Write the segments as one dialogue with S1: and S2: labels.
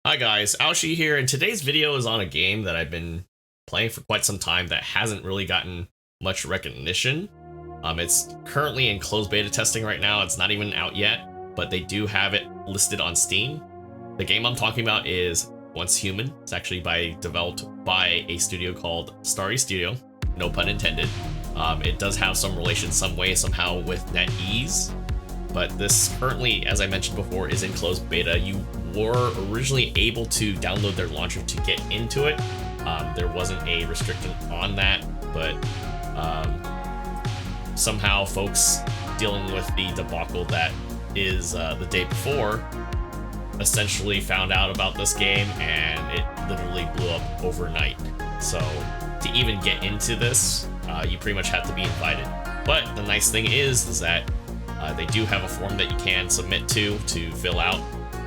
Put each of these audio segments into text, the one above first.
S1: Hi guys, Aoshi here, and today's video is on a game that I've been playing for quite some time that hasn't really gotten much recognition. It's currently in closed beta testing right now. It's not even out yet, but they do have it listed on Steam. The game I'm talking about is Once Human. It's actually developed by a studio called Starry Studio, no pun intended. It does have some relation some way, somehow with NetEase. But this currently, as I mentioned before, is in closed beta. You were originally able to download their launcher to get into it. There wasn't a restriction on that, but somehow folks dealing with the debacle that is the day before essentially found out about this game, and it literally blew up overnight. So to even get into this, you pretty much have to be invited. But the nice thing is that they do have a form that you can submit to fill out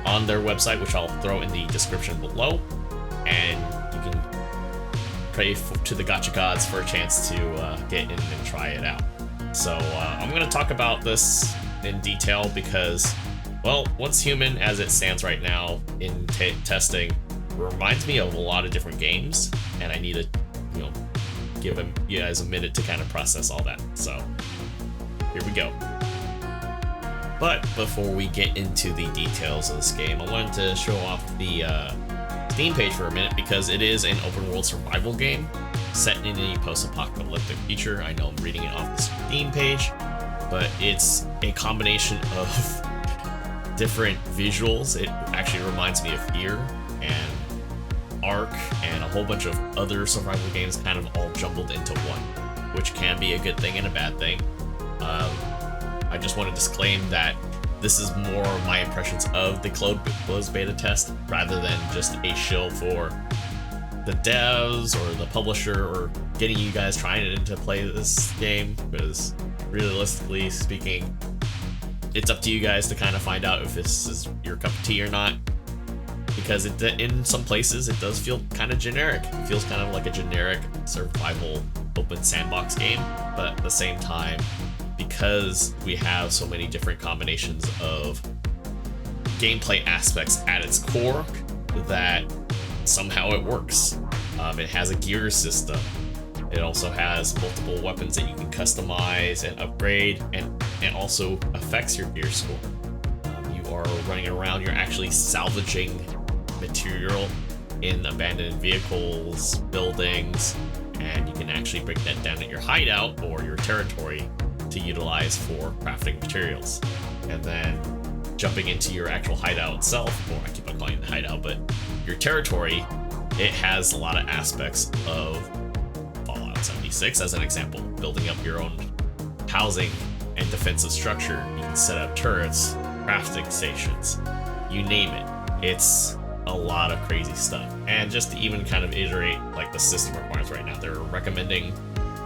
S1: on their website, which I'll throw in the description below, and you can pray to the gacha gods for a chance to get in and try it out. So I'm going to talk about this in detail because, well, Once Human, as it stands right now in testing, reminds me of a lot of different games, and I need to, give you guys a minute to kind of process all that. So here we go. But before we get into the details of this game, I wanted to show off the Steam page for a minute because it is an open world survival game set in a post-apocalyptic future. I know I'm reading it off the Steam page, but it's a combination of different visuals. It actually reminds me of F.E.A.R and Ark and a whole bunch of other survival games kind of all jumbled into one, which can be a good thing and a bad thing. I just want to disclaim that this is more my impressions of the closed beta test rather than just a shill for the devs or the publisher or getting you guys trying to play this game, because realistically speaking, it's up to you guys to kind of find out if this is your cup of tea or not, because in some places it does feel kind of generic. It feels kind of like a generic survival open sandbox game, but at the same time, because we have so many different combinations of gameplay aspects at its core, that somehow it works. It has a gear system. It also has multiple weapons that you can customize and upgrade, and it also affects your gear score. You are running around, you're actually salvaging material in abandoned vehicles, buildings, and you can actually break that down at your hideout or your territory to utilize for crafting materials. And then jumping into your actual hideout itself, or I keep on calling it the hideout, but your territory, it has a lot of aspects of Fallout 76 as an example. Building up your own housing and defensive structure. You can set up turrets, crafting stations, you name it. It's a lot of crazy stuff. And just to even kind of iterate like the system requirements right now, they're recommending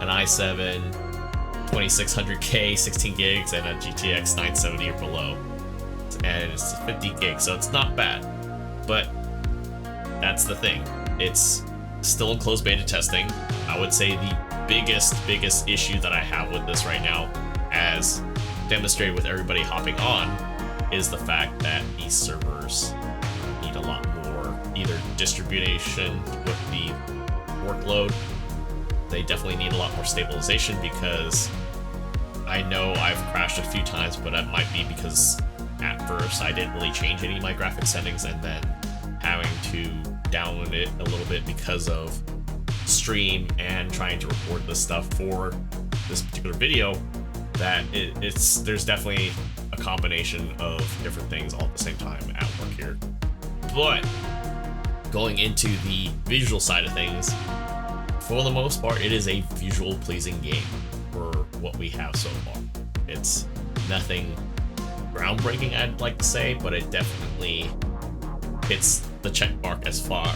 S1: an i7 2600K 16 gigs and a GTX 970 or below, and it's 50 gigs, so it's not bad. But that's the thing, it's still in closed beta testing. I would say the biggest issue that I have with this right now, as demonstrated with everybody hopping on, is the fact that these servers need a lot more either distribution with the workload. They definitely need a lot more stabilization, because I know I've crashed a few times, but that might be because at first I didn't really change any of my graphic settings, and then having to download it a little bit because of stream and trying to record this stuff for this particular video, that there's definitely a combination of different things all at the same time at work here. But going into the visual side of things, for the most part, it is a visual pleasing game for what we have so far. It's nothing groundbreaking, I'd like to say, but it definitely hits the check mark as far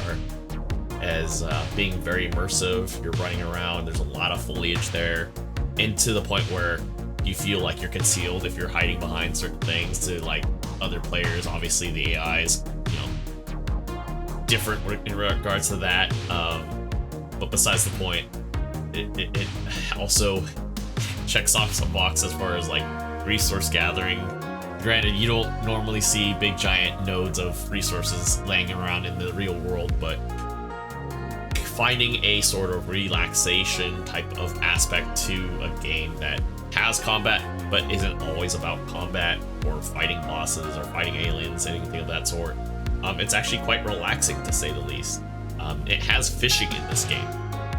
S1: as being very immersive. You're running around, there's a lot of foliage there, and to the point where you feel like you're concealed if you're hiding behind certain things to like other players. Obviously the AI is, different in regards to that. But besides the point, it also checks off some boxes as far as like resource gathering, Granted, you don't normally see big giant nodes of resources laying around in the real world, but finding a sort of relaxation type of aspect to a game that has combat but isn't always about combat or fighting bosses or fighting aliens, anything of that sort, it's actually quite relaxing, to say the least. It has fishing in this game,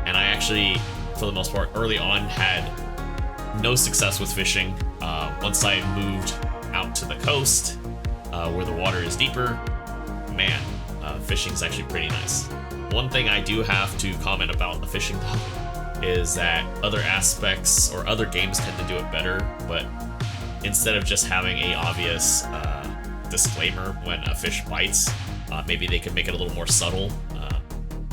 S1: and I actually, for the most part, early on had no success with fishing. Once I moved out to the coast, where the water is deeper, man, fishing's actually pretty nice. One thing I do have to comment about the fishing though is that other aspects or other games tend to do it better, but instead of just having a obvious disclaimer when a fish bites, maybe they could make it a little more subtle, a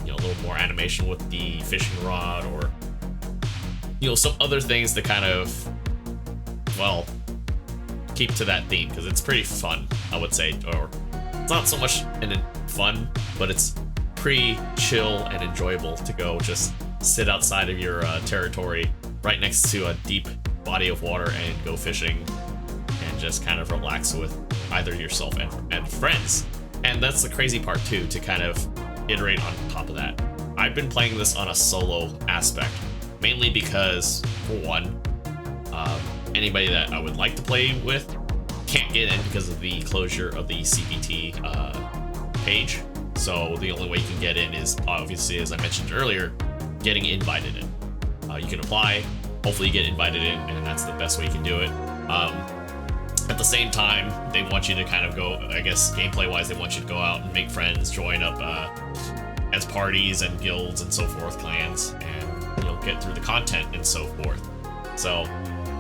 S1: little more animation with the fishing rod, or some other things to kind of, well, keep to that theme, because it's pretty fun, I would say. Or it's not so much fun, but it's pretty chill and enjoyable to go just sit outside of your territory right next to a deep body of water and go fishing and just kind of relax with either yourself and friends. And that's the crazy part too, to kind of iterate on top of that. I've been playing this on a solo aspect, mainly because, for one, anybody that I would like to play with can't get in because of the closure of the CPT page. So the only way you can get in is, obviously, as I mentioned earlier, getting invited in. You can apply, hopefully you get invited in, and that's the best way you can do it. At the same time, they want you to kind of go, I guess, gameplay-wise, they want you to go out and make friends, join up as parties and guilds and so forth, clans, and get through the content and so forth. So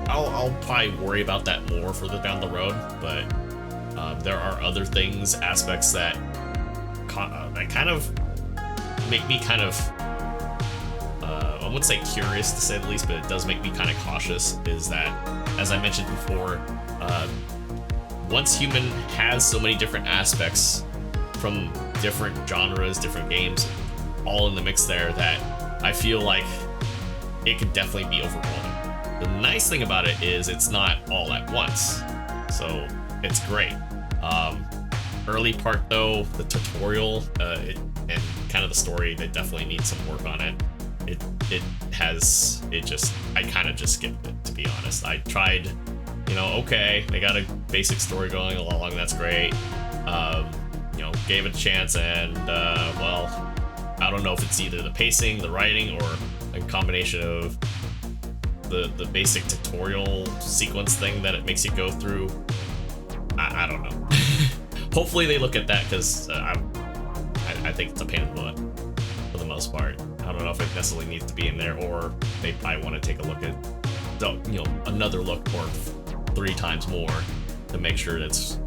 S1: I'll probably worry about that more further down the road, but there are other things, aspects that kind of make me kind of, I wouldn't say curious to say the least, but it does make me kind of cautious, is that, as I mentioned before, once Human has so many different aspects from different genres, different games, all in the mix there, that I feel like it could definitely be overwhelming. The nice thing about it is it's not all at once, so it's great. Early part though, the tutorial and kind of the story, that definitely needs some work on it. I kind of just skipped it, to be honest. I tried, okay, they got a basic story going along, that's great. Gave it a chance, and well, I don't know if it's either the pacing, the writing, or a combination of the basic tutorial sequence thing that it makes you go through. I don't know. Hopefully they look at that, because I think it's a pain in the butt for the most part. I don't know if it necessarily needs to be in there, or they probably want to take a look at another look, or 3 times more, to make sure that's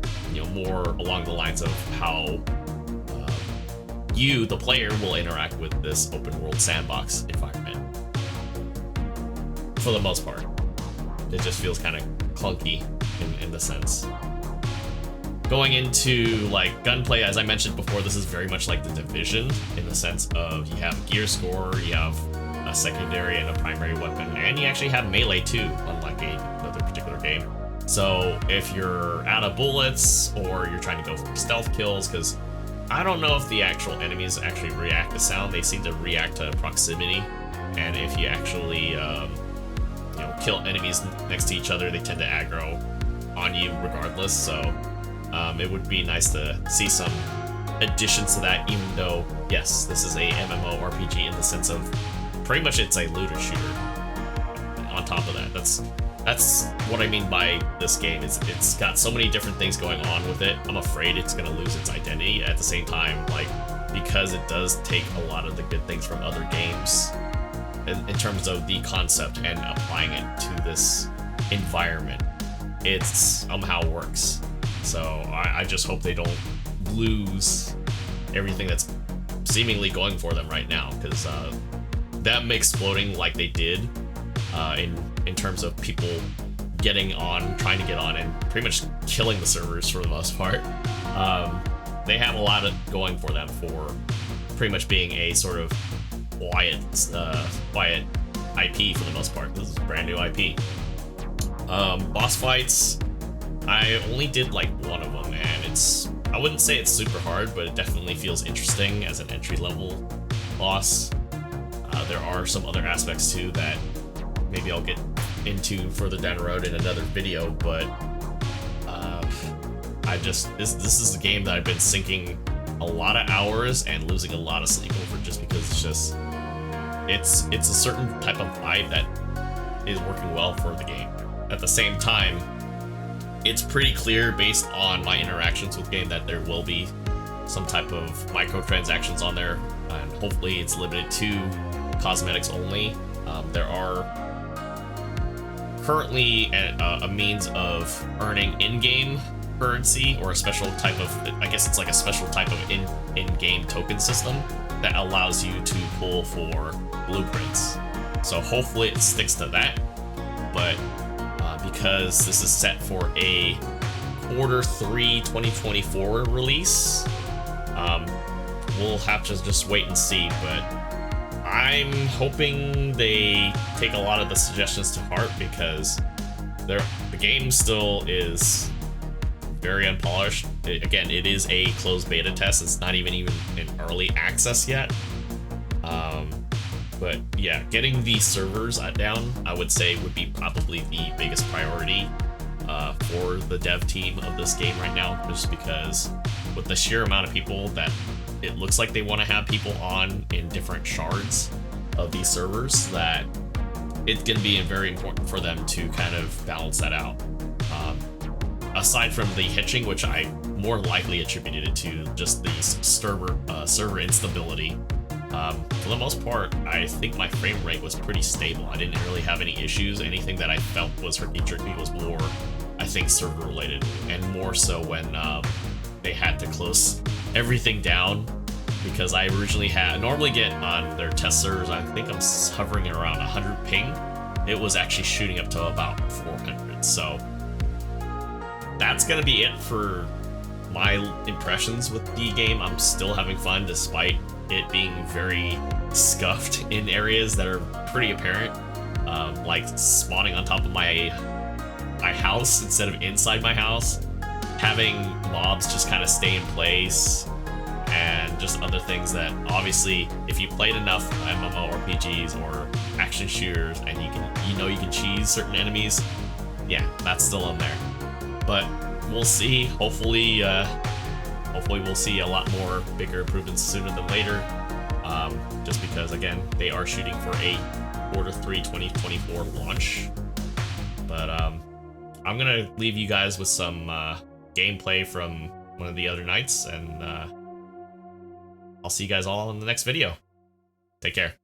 S1: more along the lines of how you, the player, will interact with this open world sandbox environment. For the most part, it just feels kind of clunky in the sense. Going into like gunplay, as I mentioned before, this is very much like the Division, in the sense of you have a gear score, you have a secondary and a primary weapon, and you actually have melee too, unlike another particular game. So if you're out of bullets, or you're trying to go for stealth kills, because I don't know if the actual enemies actually react to sound, they seem to react to proximity, and if you actually kill enemies next to each other, they tend to aggro on you regardless. So it would be nice to see some additions to that, even though, yes, this is a MMORPG in the sense of pretty much it's a looter shooter. On top of that, that's what I mean by this game. It's got so many different things going on with it. I'm afraid it's gonna lose its identity. At the same time, because it does take a lot of the good things from other games in terms of the concept and applying it to this environment, it somehow works. So I just hope they don't lose everything that's seemingly going for them right now, because them exploding like they did in terms of people getting on, trying to get on, and pretty much killing the servers for the most part. They have a lot of going for them for pretty much being a sort of quiet IP for the most part. This is brand new IP. Boss fights, I only did like one of them, and I wouldn't say it's super hard, but it definitely feels interesting as an entry-level boss. There are some other aspects too that maybe I'll get into further down the road in another video, but this is a game that I've been sinking a lot of hours and losing a lot of sleep over, just because it's a certain type of vibe that is working well for the game. At the same time, it's pretty clear based on my interactions with the game that there will be some type of microtransactions on there, and hopefully it's limited to cosmetics only. There are currently a means of earning in-game currency, or a special type of, I guess it's like a special type of in-game token system that allows you to pull for blueprints. So hopefully it sticks to that, but because this is set for a Q3 2024 release, we'll have to just wait and see, but I'm hoping they take a lot of the suggestions to heart, because the game still is very unpolished. Again, it is a closed beta test. It's not even in early access yet. But yeah, getting the servers down, I would say, would be probably the biggest priority for the dev team of this game right now, just because with the sheer amount of people that it looks like they want to have people on in different shards of these servers, that it's going to be very important for them to kind of balance that out. Aside from the hitching, which I more likely attributed it to just the server instability, for the most part, I think my frame rate was pretty stable. I didn't really have any issues. Anything that I felt was herky-jerky was more, I think, server related, and more so when they had to close everything down, because I originally normally get on their test servers, I think I'm hovering around 100 ping. It was actually shooting up to about 400, so that's gonna be it for my impressions with the game. I'm still having fun despite it being very scuffed in areas that are pretty apparent, like spawning on top of my house instead of inside my house, having mobs just kind of stay in place, and just other things that obviously, if you played enough MMORPGs or action shooters and you can cheese certain enemies, yeah, that's still in there. But we'll see. Hopefully we'll see a lot more bigger improvements sooner than later. Just because, again, they are shooting for a Q3 2024 launch. But I'm gonna leave you guys with some gameplay from one of the other nights, and I'll see you guys all in the next video. Take care.